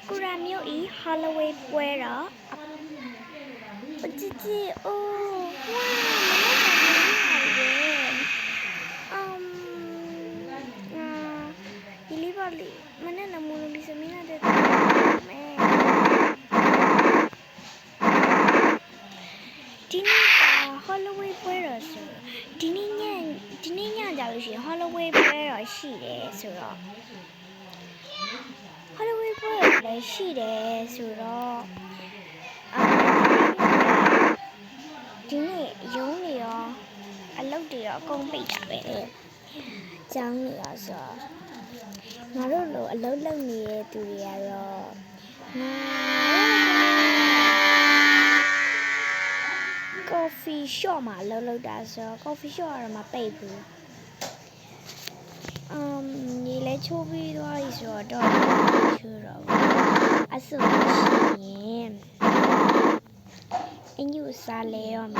Sakura Mio Holloway Puero. Oh, Ilibali, mana nak mulu bisa mina de. Dini Holloway Puero so. Dini nya jalu si Holloway Puero si de so. Holloway Puero le si de so. Dini yung niyo. Alok diyo kung pitabe. Jang niyo so. Narulo alok lang niyo tuyaro. Coffee shop ma alok da so. Coffee shop ara ma pay bu. Ni le chobi do so do churo. Aso shi. And you sale on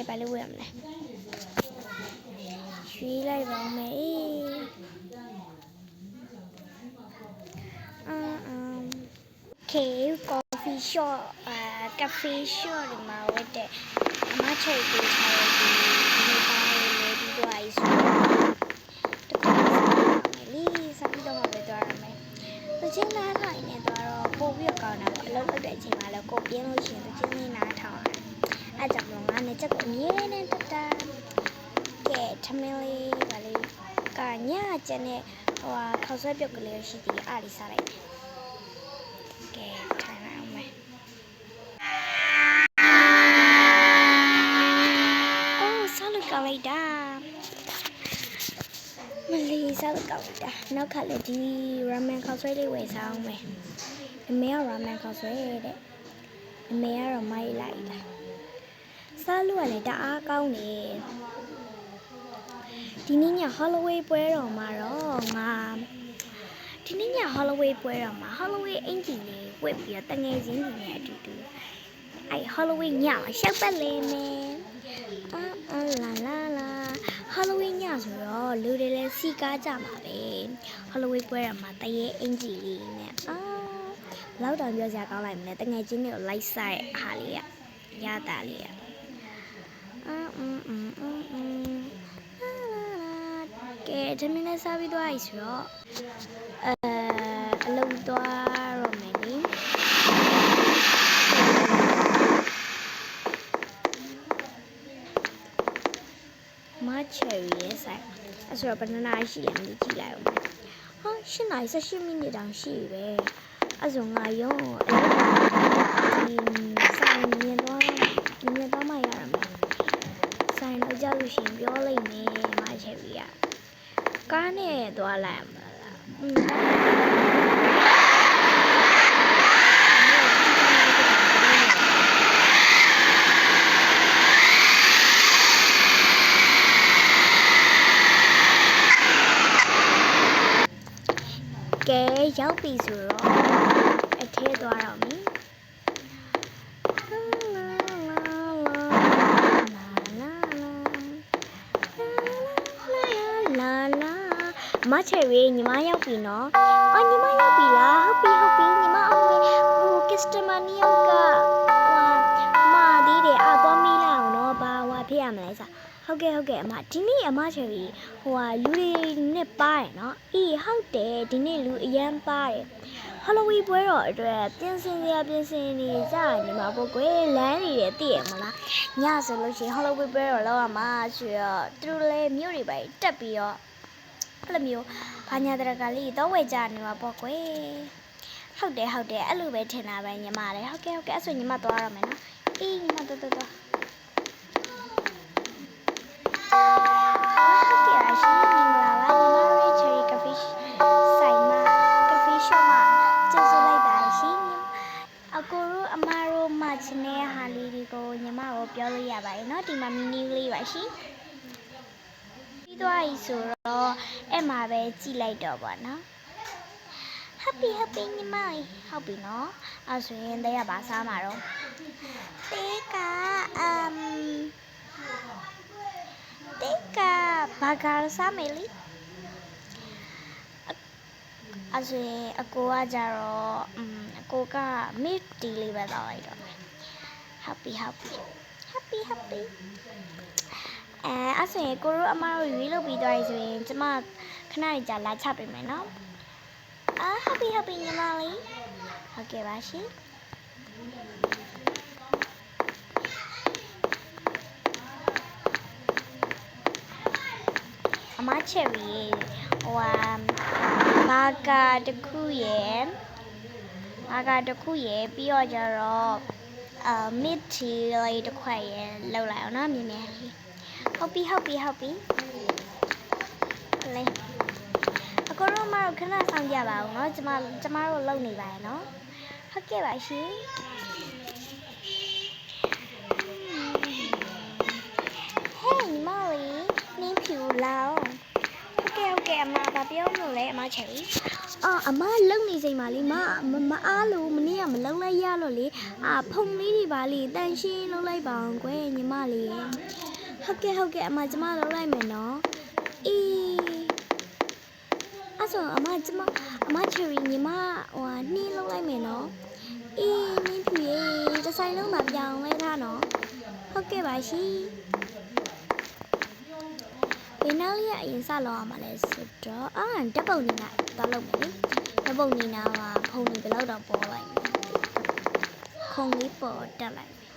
Balewam le. She like me. Okay, coffee shop, cafe shop ma with the matcha Chính là loại này đó cô biết còn nào lớp để chỉ mà là cô biết nói chuyện với chính như nào thằng ai chậm lòng anh này chắc cũng nhớ nên tất cả kẻ family và lại cả nhà cho nên vàเขาsẽ biết cái lời gì thì ai đi sao đấy kẻ thằng nào mày sao được cái này đã Mình sao được cậu đã nó khá là đi ramen khao xoay đi về sao mày mẹ ramen khao xoay đấy mẹ rồi may lại sao luôn này đã câu nè thì ní nhà Holloway quê rồi mà đó mà thì ní nhà Holloway quê rồi mà Holloway anh chị này quê bây ta nghe gì nhẹ từ ai Holloway nhỏ sắc bát lên nè la Halloween nhá rồi lưu đây là si cá chả mà về Halloween quê mà tay anh chị nè lâu đầu giờ già cao lại nè tay ngày chính là lấy sai hà lìa gia tả lìa cái cho mình là sao biết đôi rồi lâu đôi rồi mày đi cherry yes I saw banana shi làm đi chỉ lại shi này sao shi mình đi đằng shi về dùng ai yo thì sai nhiên đó mày làm sai nó giao lưu xin biểu lấy nè mà cherry à cái này đó làm cái cháu bị rồi thế đó rồi mi má cherry nhưng mà giáo bị nó nhưng mà giáo bị là happy nhưng mà ông customer ni ông cả mà đi để tao mi là nó ba wa phía mà lại sao okay màဒီနေ့အမချယ်ကြီးလူတွေနဲ့ပါတယ်เนาะဟုတ်တယ်ဒီနေ့လူအရန်ပါတယ် Halloween ပွဲတော့အတွက်ပြင်ဆင်နေကြနေမှာပေါ့ကွယ်လမ်းနေတယ်သိရမလားညဆိုလို့ရှိရင် Halloween ပွဲတော့လောက်ရမှာဆိုတော့သူတို့လည်းမြို့တွေပဲတက်ပြီးတော့အဲ့လိုမျိုးဘာညာတရကလေးတော့ဝယ်ကြနေမှာပေါ့ကွယ်ဟုတ်တယ်အဲ့လိုပဲထင်တာပဲညီမလည်းဟုတ်ကဲ့အဲ့ဆိုညီမသွားရမယ်နော်ညီမသွားဟုတ်ကဲ့အရှင်မင်္ဂလာပါညီမတို့ Cherry Cafe ဆိုင်မှာ Cafe Shop မှာကျုပ်ဆိုလိုက်ပါရှင်အကိုတို့အမတို့မှချင်တဲ့ဟာလေးတွေကိုညီမတို့ပြောလို့ရပါတယ်เนาะဒီမှာမီနီလေးပါရှင်ပြီးသွားပြီဆိုတော့အဲ့မှာပဲကြည့်လိုက်တော့ပါเนาะ Happy ညီမဟုတ်ပြီเนาะအဲ့ဆိုရင်တရပါစားမှာတော့တေးက ဘာကာစားမယ်လေအဲ့ဆိုရင်အကိုကကြတော့အကိုက mid tea လေးပဲတောက်လိုက်တော့ happy အဲ့ဆိုရင်ကိုတို့အမတို့ရွေးလုပ်ပြီးသွားပြီဆိုရင်ကျမခဏကြာလာချပေးမယ်နော်happy ညီမလေးဟုတ်ကဲ့ပါရှင်အမချယ်ရီဘာကာတစ်ခုရယ်ပြီးတော့ကြတော့mid tea လေးတစ်ခွက်ရယ်လောက်လိုက်အောင်နော်မြင်လေးဟုတ်ပြီလေအကိုတို့မတို့ခဏဆောင်ကြပါဦးနော်ကျမတို့လုံနေပါရနော်ဟုတ်ကဲ့ပါရှင်ဟဲ့ညီမလေးနင်းဖြူလောင်းဟုတ်ကဲ့အမဘာပြောမလို့လဲအမချယ်ရီအမလုံနေစိမ့်ပါလေမအားလို့မနေ့ကမလုံလိုက်ရလို့လေဖုံလေးတွေပါလေတန်ရှင်းလုံလိုက်ပါအောင်ကွယ်ညီမလေးဟုတ်ကဲ့အမကျမလုံလိုက်မယ်နော်အေးအဲ့ဆိုအမချယ်ရီညီမနှင်းလုံလိုက်မယ်နော်အေးနင်းဖြူရေတစ်ဆိုင်လုံးမှာပြောင်းလဲထားနော်ဟုတ်ကဲ့ပါရှင်ဒီနောက်လေးကအရင်စလောက်အောင်ပါလဲဆိုတော့ဓာတ်ပုံနေနာသွားလုပ်မယ်လေဓာတ်ပုံနေနာမှာဖုံနေဘယ်လောက်တော့ပေါ်လိုက်မယ်ခုံလေးပေါ်တက်လိုက်မယ်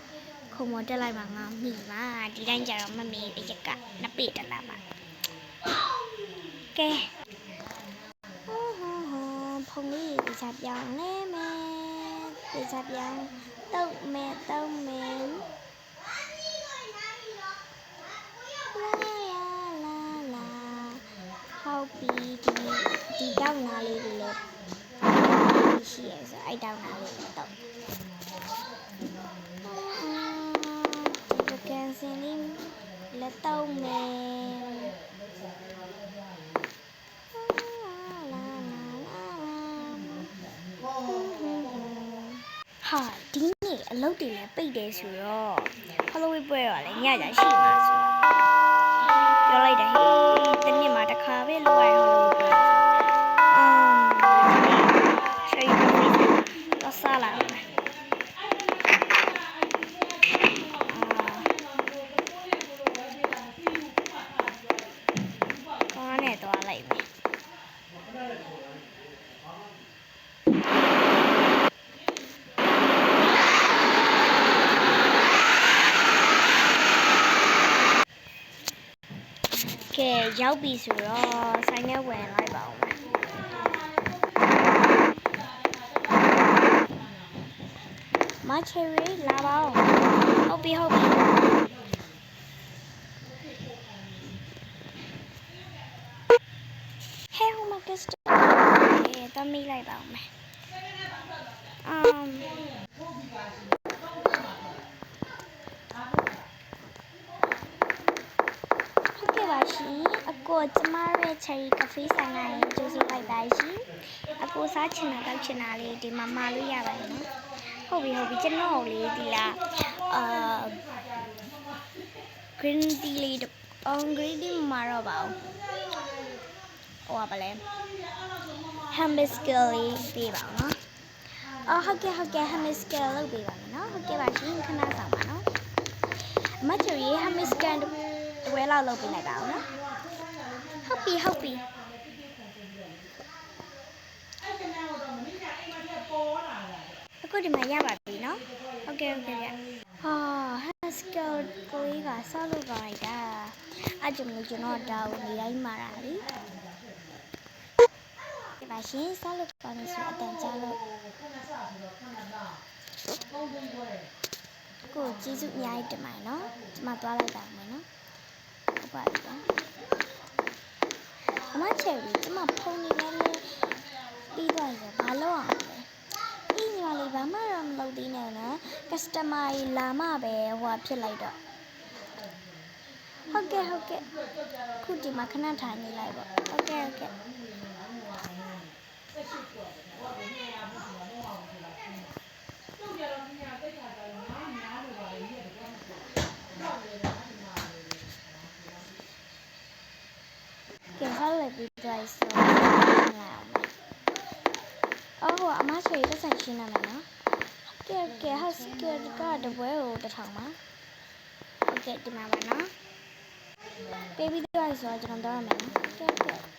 ခုံပေါ်တက်လိုက်မှာငါမိပါဒီတိုင်းကြတော့မမေအရက်ကနှစ်ပေတက်လာပါကဲဖုံလေးဒီစားပြောင်းလဲမယ်ဒီစားပြောင်းတုတ်မယ်ဟုတ်ပြီဒီတောက်နာလေးတွေလည်းရှိရဆိုအဲ့တောက်နာလေးတော့ဒီကန်စင်လေးလက်တောက်မယ်ဟာဒီနေ့အလုပ်တွေလည်းပိတ်တယ်ဆိုတော့ဟလိုဝီပွဲတော့လည်းညကြရှိမှာဆိုပြောလိုက်တယ်ဟေးတနေ့မှာတစ်ခါပဲလောက်ရဟလိုဝီပွဲဆိုတော့ဆာလာကောင်းနဲ့သွားလိုက်မယ်ကဲရောက်ပြီဆိုတော့ဆိုင်ထဲဝင်လိုက်ပါဦးမချယ်ရီလာပါဦးဟုတ်ပြီဟဲ့ဟိုမှာကစ္စတော့မိလိုက်ပါဦးမယ်အကိုကျမရဲ့ cherry cafe ဆိုင်လာရင်ကြိုးစားလိုက်ပါရှင်အကိုစားချင်တာတောက်ချင်တာလေးဒီမှာမှာလို့ရပါတယ်နော်ဟုတ်ပြီကျွန်တော်လေးဒီလားgreen tea လေးgreen tea မှာတော့ပါဟိုပါလဲ hamburger လေးပေးပါဦးနော်ဟုတ်ကဲ့ hamburger လုပ်ပေးပါမယ်နော်ဟုတ်ကဲ့ပါရှင်ခဏဆောင်ပါနော်မချူရေး hamburger ဝဲလောက်လုပ်ပေးလိုက်ပါဦးနော်ဟုတ်ပြီအခုဒီမှာရပါပြီနော်ဟုတ်ကဲ့ဟာစကောကိုကြီးကဆောက်လုပ်ပါလိုက်တာအဲ့ကြောင့်ကျွန်တော်တောင်းနေတိုင်းမှာတာလीဒီမှာရှင်ဆောက်လုပ်ပါနေဆိုအတန်ကြားလို့ကိုကျေးဇူးအများကြီးတင်ပါတယ်နော်ကျွန်မသွားလိုက်ပါမယ်နော်ဟုတ်ပါပြီအမချယ်ရီကျမဖုန်းနေလဲပြီးသွားရင်ဘာလုပ်အောင်လဲအေးညီမလေးဘာမှတော့မလုပ်သေးနဲ့နော် customer ကြီးလာမှပဲဟိုဖြစ်လိုက်တော့ဟုတ်ကဲ့ခုဒီမှာခဏထိုင်နေလိုက်ပေါ့ဟုတ်ကဲ့ အမချေပတ်ဆိုင်ရှင်းရမယ်နော်ကဲကဲဟတ်ကဲကတပွဲကိုတစ်ထောင်ပါโอเคဒီမှာပါနော်ပေးပြီးတော့ဆိုတော့ကျွန်တော်တော့ရမယ်နော်ကဲကဲ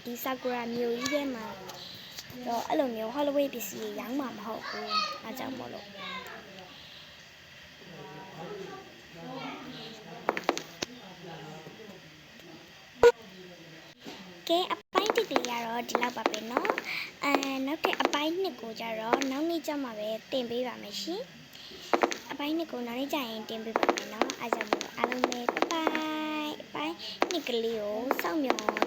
ဒီဆာကူရာမျိုးကြီးထဲမှာတော့အဲ့လိုမျိုး Halloween ပစ္စည်းရောင်းမှာမဟုတ်ဘူးအားကြောင့်မို့လို့ကဲအပိုင်းတစ်ကလေးကတော့ဒီလောက်ပါပဲเนาะနောက်ထပ်အပိုင်းနှစ်ကိုကြတော့နောက်နေ့ကျမှပဲတင်ပေးပါမယ်ရှင်အပိုင်းနှစ်ကိုနောက်နေ့ကျရင်တင်ပေးပါမယ်เนาะအားကြောင့်မို့လို့အားလုံးပဲဘိုင်ဘိုင်အပိုင်းနှစ်ကလေးကိုစောင့်မျှော်